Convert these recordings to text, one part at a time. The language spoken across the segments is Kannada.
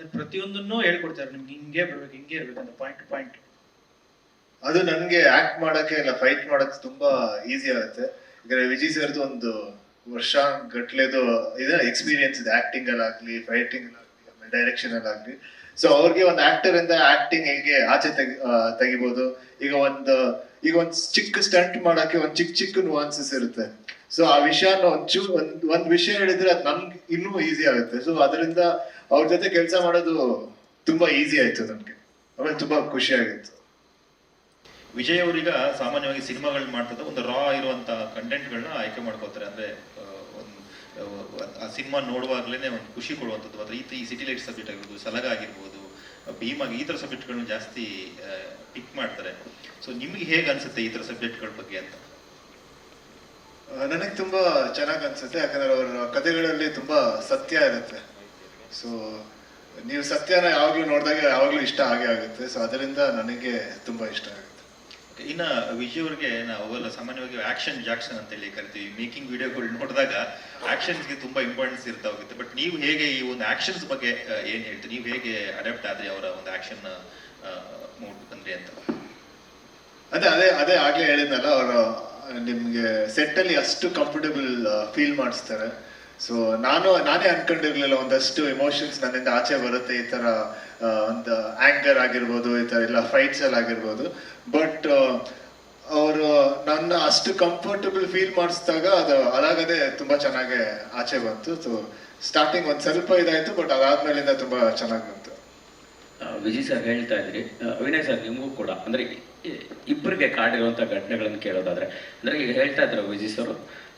ಅಂದ್ರೆ ಪ್ರತಿಯೊಂದನ್ನು ಹೇಳ್ಕೊಡ್ತಾರೆ ನಿಮ್ಗೆ, ಹಿಂಗೆ ಬರ್ಬೇಕು ಹಿಂಗೆ ಇರ್ಬೇಕು ಅಂತ ಪಾಯಿಂಟ್ ಟು ಪಾಯಿಂಟ್. ಅದು ನನ್ಗೆ ಆಕ್ಟ್ ಮಾಡಕ್ಕೆ ಇಲ್ಲ ಫೈಟ್ ಮಾಡಕ್ಕೆ ತುಂಬಾ ಈಸಿ ಆಗುತ್ತೆ. ಈಗ ವಿಜಯ್ ಸರ್ದು ಒಂದು ವರ್ಷ ಗಟ್ಲೆದು ಇದೆ ಎಕ್ಸ್ಪೀರಿಯನ್ಸ್ ಇದೆ, ಆಕ್ಟಿಂಗ್ ಅಲ್ಲಾಗ್ಲಿ, ಫೈಟಿಂಗ್ ಅಲ್ಲಾಗ್ಲಿ, ಡೈರೆಕ್ಷನ್ ಅಲ್ಲಾಗ್ಲಿ. ಸೊ ಅವ್ರಿಗೆ ಒಂದು ಆಕ್ಟರ್ ಇಂದ ಆಕ್ಟಿಂಗ್ ಹೇಗೆ ಆಚೆ ತೆಗಿಬಹುದು. ಈಗ ಒಂದು ಚಿಕ್ಕ ಸ್ಟಂಟ್ ಮಾಡಕ್ಕೆ ಒಂದ್ ಚಿಕ್ಕ ನುವಾನ್ಸಸ್ ಇರುತ್ತೆ. ಸೊ ಆ ವಿಷಯನ ಒಂದ್ ವಿಷಯ ಹೇಳಿದ್ರೆ ಅದು ನಮ್ಗೆ ಇನ್ನೂ ಈಸಿ ಆಗುತ್ತೆ. ಸೊ ಅದರಿಂದ ಅವ್ರ ಜೊತೆ ಕೆಲಸ ಮಾಡೋದು ತುಂಬಾ ಈಸಿ ಆಯ್ತು ನನ್ಗೆ. ಆಮೇಲೆ ತುಂಬಾ ಖುಷಿ ಆಗಿತ್ತು. ವಿಜಯ್ ಅವರೀಗ ಸಾಮಾನ್ಯವಾಗಿ ಸಿನಿಮಾಗಳು ಮಾಡ್ತದ ಒಂದು ರಾ ಇರುವಂತ ಕಂಟೆಂಟ್ಗಳನ್ನ ಆಯ್ಕೆ ಮಾಡ್ಕೋತಾರೆ. ಅಂದ್ರೆ ಆ ಸಿನಿಮಾ ನೋಡುವಾಗ್ಲೇನೆ ಒಂದು ಖುಷಿ ಕೊಡುವಂಥದ್ದು. ಮಾತ್ರ ಈ ಸಿಟಿ ಲೈಟ್ ಸಬ್ಜೆಕ್ಟ್ ಆಗಿರ್ಬೋದು, ಸಲಗ ಆಗಿರ್ಬೋದು, ಭೀಮಾಗಿ ಈ ತರ ಸಬ್ಜೆಕ್ಟ್ಗಳನ್ನ ಜಾಸ್ತಿ ಪಿಕ್ ಮಾಡ್ತಾರೆ. ಸೊ ನಿಮ್ಗೆ ಹೇಗೆ ಅನ್ಸುತ್ತೆ ಈ ತರ ಸಬ್ಜೆಕ್ಟ್ಗಳ ಬಗ್ಗೆ ಅಂತ? ನನಗೆ ತುಂಬಾ ಚೆನ್ನಾಗಿ ಅನ್ಸುತ್ತೆ, ಯಾಕಂದ್ರೆ ಅವರ ಕಥೆಗಳಲ್ಲಿ ತುಂಬಾ ಸತ್ಯ ಇರುತ್ತೆ. ಸೊ ನೀವು ಸತ್ಯನ ಯಾವಾಗ್ಲೂ ನೋಡಿದಾಗ ಯಾವಾಗ್ಲೂ ಇಷ್ಟ ಆಗೇ ಆಗುತ್ತೆ. ಸೊ ಅದರಿಂದ ನನಗೆ ತುಂಬಾ ಇಷ್ಟ ಆಗುತ್ತೆ. ಇನ್ನ ವಿಜಯ್ ಅವ್ರಿಗೆ ನಾವೆಲ್ಲ ಸಾಮಾನ್ಯವಾಗಿ ಆಕ್ಷನ್ ಜಾಕ್ಷನ್ ಅಂತ ಹೇಳಿ ಕರಿತೀವಿ. ಮೇಕಿಂಗ್ ವಿಡಿಯೋಗಳು ನೋಡಿದಾಗ ಆಕ್ಷನ್ಸ್ಗೆ ತುಂಬಾ ಇಂಪಾರ್ಟೆನ್ಸ್ ಇರ್ತಾ ಹೋಗುತ್ತೆ. ಬಟ್ ನೀವು ಹೇಗೆ ಈ ಒಂದು ಆಕ್ಷನ್ಸ್ ಬಗ್ಗೆ ಏನ್ ಹೇಳ್ತೀರಿ? ನೀವು ಹೇಗೆ ಅಡಾಪ್ಟ್ ಆದ್ರಿ ಅವರ ಒಂದು ಆಕ್ಷನ್ ಮೂಡ್ ಬಂದ್ರಿ ಅಂತ? ಅದೇ ಆಗ್ಲೇ ಹೇಳಿದ್ನಲ್ಲ, ಅವರು ನಿಮ್ಗೆ ಸೆಟ್ ಅಲ್ಲಿ ಅಷ್ಟು ಕಂಫರ್ಟಬಲ್ ಫೀಲ್ ಮಾಡಿಸ್ತಾರೆ. ಸೊ ನಾನೇ ಅನ್ಕೊಂಡಿರ್ಲಿಲ್ಲ ಒಂದಷ್ಟು ಎಮೋಷನ್ಸ್ ನನ್ನಿಂದ ಆಚೆ ಬರುತ್ತೆ, ಈ ತರ ಒಂದು ಆಂಗರ್ ಆಗಿರ್ಬೋದು, ಈ ತರ ಎಲ್ಲ ಫೈಟ್ಸ್ ಅಲ್ಲಿ ಆಗಿರ್ಬೋದು. ಬಟ್ ಅವರು ನನ್ನ ಅಷ್ಟು ಕಂಫರ್ಟಬಲ್ ಫೀಲ್ ಮಾಡಿಸಿದಾಗ ಅದಾಗದೆ ತುಂಬಾ ಚೆನ್ನಾಗಿ ಆಚೆ ಬಂತು. ಸೊ ಸ್ಟಾರ್ಟಿಂಗ್ ಒಂದ್ ಸ್ವಲ್ಪ ಇದಾಯ್ತು, ಬಟ್ ಅದಾದ್ಮೇಲಿಂದ ತುಂಬಾ ಚೆನ್ನಾಗಿ ಬಂತು. ವಿಜಯ್ ಸರ್ ಹೇಳ್ತಾ ಇದ್ರಿ, ವಿನಯ್ ಸರ್ ನಿಮಗೂ ಕೂಡ ಅಂದ್ರೆ ಇಬ್ಬರಿಗೆ ಕಾಡಿರುವಂತಹ ಘಟನೆಗಳನ್ನು ಕೇಳೋದಾದ್ರೆ, ಅಂದ್ರೆ ಈಗ ಹೇಳ್ತಾ ಇದ್ರು ವಿಜಯ್ ಸರ್,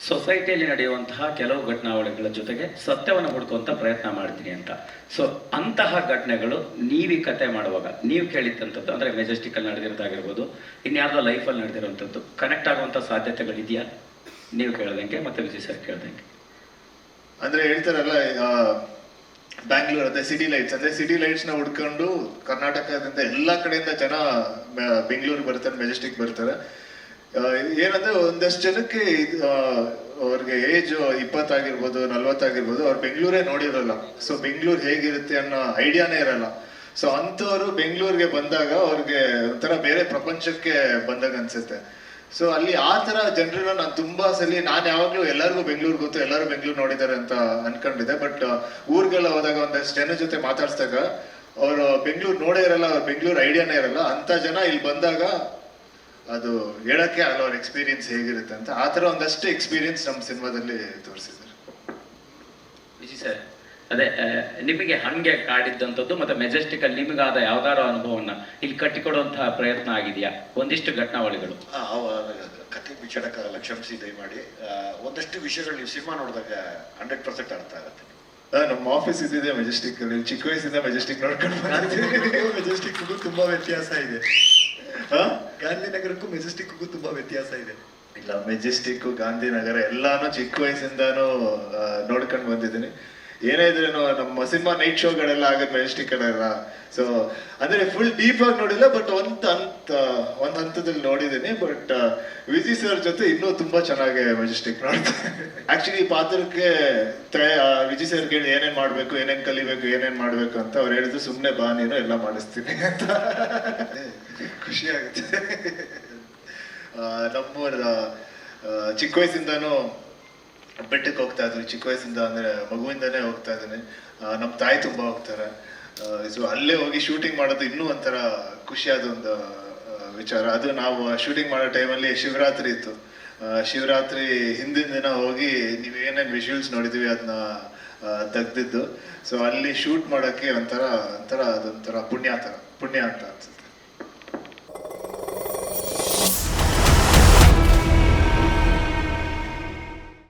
ಸೊಸೈಟಿಯಲ್ಲಿ ನಡೆಯುವಂತಹ ಕೆಲವು ಘಟನಾವಳಿಗಳ ಜೊತೆಗೆ ಸತ್ಯವನ್ನು ಹುಡುಕುವಂತ ಪ್ರಯತ್ನ ಮಾಡ್ತೀನಿ ಅಂತ. ಸೊ ಅಂತಹ ಘಟನೆಗಳು ನೀವು ಕತೆ ಮಾಡುವಾಗ ನೀವು ಕೇಳಿದಂಥದ್ದು, ಅಂದ್ರೆ ಮೆಜೆಸ್ಟಿಕ್ ಅಲ್ಲಿ ನಡೆದಿರೋದಾಗಿರ್ಬೋದು, ಇನ್ಯಾರ್ದೋ ಲೈಫಲ್ಲಿ ನಡೆದಿರುವಂಥದ್ದು ಕನೆಕ್ಟ್ ಆಗುವಂತ ಸಾಧ್ಯತೆಗಳಿದೆಯಾ ನೀವು ಕೇಳ್ದಂಗೆ ಮತ್ತೆ ವಿಜಯ್ ಸರ್ ಕೇಳ್ದಂಗೆ? ಅಂದ್ರೆ ಹೇಳ್ತಾರಲ್ಲ, ಬ್ಯಾಂಗ್ಳೂರ್ ಅಂದ್ರೆ ಸಿಟಿ ಲೈಟ್ಸ್ ನ ಹುಡ್ಕೊಂಡು ಕರ್ನಾಟಕದಿಂದ ಎಲ್ಲಾ ಕಡೆಯಿಂದ ಜನ ಬೆಂಗಳೂರು ಬರ್ತಾರೆ, ಮೆಜೆಸ್ಟಿಕ್ ಬರ್ತಾರೆ. ಏನಂದ್ರೆ ಒಂದಷ್ಟು ಜನಕ್ಕೆ ಅವ್ರಿಗೆ ಏಜ್ 20 ಆಗಿರ್ಬೋದು, 40 ಆಗಿರ್ಬೋದು, ಅವ್ರು ಬೆಂಗಳೂರೇ ನೋಡಿರಲ್ಲ. ಸೊ ಬೆಂಗಳೂರು ಹೇಗಿರುತ್ತೆ ಅನ್ನೋ ಐಡಿಯಾನೇ ಇರಲ್ಲ. ಸೊ ಅಂಥವ್ರು ಬೆಂಗಳೂರಿಗೆ ಬಂದಾಗ ಅವ್ರಿಗೆ ಒಂಥರ ಬೇರೆ ಪ್ರಪಂಚಕ್ಕೆ ಬಂದಾಗ ಅನ್ಸುತ್ತೆ. ಸೊ ಅಲ್ಲಿ ಆ ತರ ಜನರನ್ನ ನಾನು ತುಂಬಾ ಸಲ, ನಾನು ಯಾವಾಗ್ಲೂ ಎಲ್ಲರಿಗೂ ಬೆಂಗಳೂರು ಗೊತ್ತು, ಎಲ್ಲರೂ ಬೆಂಗಳೂರು ನೋಡಿದ್ದಾರೆ ಅಂತ ಅನ್ಕೊಂಡಿದ್ದೆ. ಬಟ್ ಊರ್ಗೆಲ್ಲ ಹೋದಾಗ ಒಂದಷ್ಟು ಜನ ಜೊತೆ ಮಾತಾಡ್ಸಿದಾಗ ಅವ್ರು ಬೆಂಗಳೂರು ನೋಡೇ ಇರಲ್ಲ, ಅವ್ರ ಬೆಂಗಳೂರು ಐಡಿಯಾನೇ ಇರಲ್ಲ. ಅಂತ ಜನ ಇಲ್ಲಿ ಬಂದಾಗ ಅದು ಹೇಳಕ್ಕೆ ಆಗಲ್ಲ ಅವ್ರ ಎಕ್ಸ್ಪೀರಿಯನ್ಸ್ ಹೇಗಿರುತ್ತೆ ಅಂತ. ಆ ತರ ಒಂದಷ್ಟು ಎಕ್ಸ್ಪೀರಿಯನ್ಸ್ ನಮ್ಮ ಸಿನಿಮಾದಲ್ಲಿ ತೋರಿಸಿದ್ದಾರೆ. ವಿಜಯ್ ಸರ್, ಅದೇ ನಿಮಗೆ ಹಂಗೆ ಕಾಡಿದ್ದಂಥದ್ದು ಮತ್ತೆ ಮೆಜೆಸ್ಟಿಕ್ ಅಲ್ಲಿ ನಿಮಗಾದ ಯಾವ್ದಾರೋ ಅನುಭವನ ಇಲ್ಲಿ ಕಟ್ಟಿಕೊಡುವಂತಹ ಪ್ರಯತ್ನ ಆಗಿದೆಯಾ? ಒಂದಿಷ್ಟು ಘಟನಾವಳಿಗಳು. ಕಥೆ ಬಿಚ್ಚಾಡಕ್ಕಾಗಲ್ಲ, ಕ್ಷಮಿಸಿ ದಯಮಾಡಿ. ಒಂದಷ್ಟು ವಿಷಯಗಳು ನೀವು ಸಿನಿಮಾ ನೋಡಿದಾಗ 100% ಅರ್ಥ ಆಗುತ್ತೆ. ನಮ್ಮ ಆಫೀಸ್ ಇದ್ದಿದೆ ಮೆಜೆಸ್ಟಿಕ್ ಅಲ್ಲಿ, ಚಿಕ್ಕ ವಯಸ್ಸಿಂದ ಮೆಜೆಸ್ಟಿಕ್ ನೋಡ್ಕೊಂಡು ಮೆಜೆಸ್ಟಿಕ್ಗೂ ತುಂಬಾ ವ್ಯತ್ಯಾಸ ಇದೆ. ಗಾಂಧಿನಗರಕ್ಕೂ ಮೆಜೆಸ್ಟಿಕ್ಗೂ ತುಂಬಾ ವ್ಯತ್ಯಾಸ ಇದೆ. ಇಲ್ಲ, ಮೆಜೆಸ್ಟಿಕ್, ಗಾಂಧಿನಗರ ಎಲ್ಲಾನು ಚಿಕ್ಕ ವಯಸ್ಸಿಂದಾನು ನೋಡ್ಕೊಂಡು ಬಂದಿದ್ದೀನಿ. ಏನೇ ಇದ್ರೇನು ನಮ್ಮ ಸಿನಿಮಾ ನೈಟ್ ಶೋಗಳೆಲ್ಲ ಆಗದ್ ಮೆಜೆಸ್ಟಿಕ್ ಅಲ್ಲ. ಸೊ ಅಂದ್ರೆ ಫುಲ್ ಡೀಪ್ ಆಗಿ ನೋಡಿಲ್ಲ, ಬಟ್ ಒಂದ್ ಹಂತದಲ್ಲಿ ನೋಡಿದ್ದೀನಿ. ಬಟ್ ವಿಜಯ್ ಸರ್ ಜೊತೆ ಇನ್ನೂ ತುಂಬಾ ಚೆನ್ನಾಗಿ ಮೆಜೆಸ್ಟಿಕ್ ನೋಡ್ತಾರೆ. ಆಕ್ಚುಲಿ ಈ ಪಾತ್ರಕ್ಕೆ ವಿಜಯ್ ಸರ್ ಕೇಳಿ ಏನೇನ್ ಮಾಡ್ಬೇಕು, ಏನೇನ್ ಕಲಿಬೇಕು, ಏನೇನ್ ಮಾಡ್ಬೇಕು ಅಂತ ಅವ್ರು ಹೇಳಿದ್ರು, ಸುಮ್ನೆ ಬಾ ನೀನು ಎಲ್ಲ ಮಾಡಿಸ್ತೀನಿ ಅಂತ. ಖುಷಿ ಆಗುತ್ತೆ. ನಮ್ಮೂರ ಚಿಕ್ಕ ವಯಸ್ಸಿಂದಾನು ಬೆಟ್ಟಕ್ಕೆ ಹೋಗ್ತಾ ಇದ್ವಿ. ಚಿಕ್ಕ ವಯಸ್ಸಿಂದ ಅಂದ್ರೆ ಮಗುವಿಂದಾನೇ ಹೋಗ್ತಾ ಇದ್ದೀನಿ. ನಮ್ಮ ತಾಯಿ ತುಂಬಾ ಹೋಗ್ತಾರೆ. ಸೊ ಅಲ್ಲೇ ಹೋಗಿ ಶೂಟಿಂಗ್ ಮಾಡೋದು ಇನ್ನೂ ಒಂಥರ ಖುಷಿಯಾದ ಒಂದು ವಿಚಾರ. ಅದು ನಾವು ಶೂಟಿಂಗ್ ಮಾಡೋ ಟೈಮಲ್ಲಿ ಶಿವರಾತ್ರಿ ಇತ್ತು. ಶಿವರಾತ್ರಿ ಹಿಂದಿನ ದಿನ ಹೋಗಿ ನೀವು ಏನೇನು ವಿಜುವಲ್ಸ್ ನೋಡಿದ್ವಿ ಅದನ್ನ ತೆಗ್ದಿದ್ದು. ಸೊ ಅಲ್ಲಿ ಶೂಟ್ ಮಾಡೋಕ್ಕೆ ಒಂಥರ ಅದೊಂಥರ ಪುಣ್ಯ ಅಂತ ಅನ್ಸುತ್ತೆ.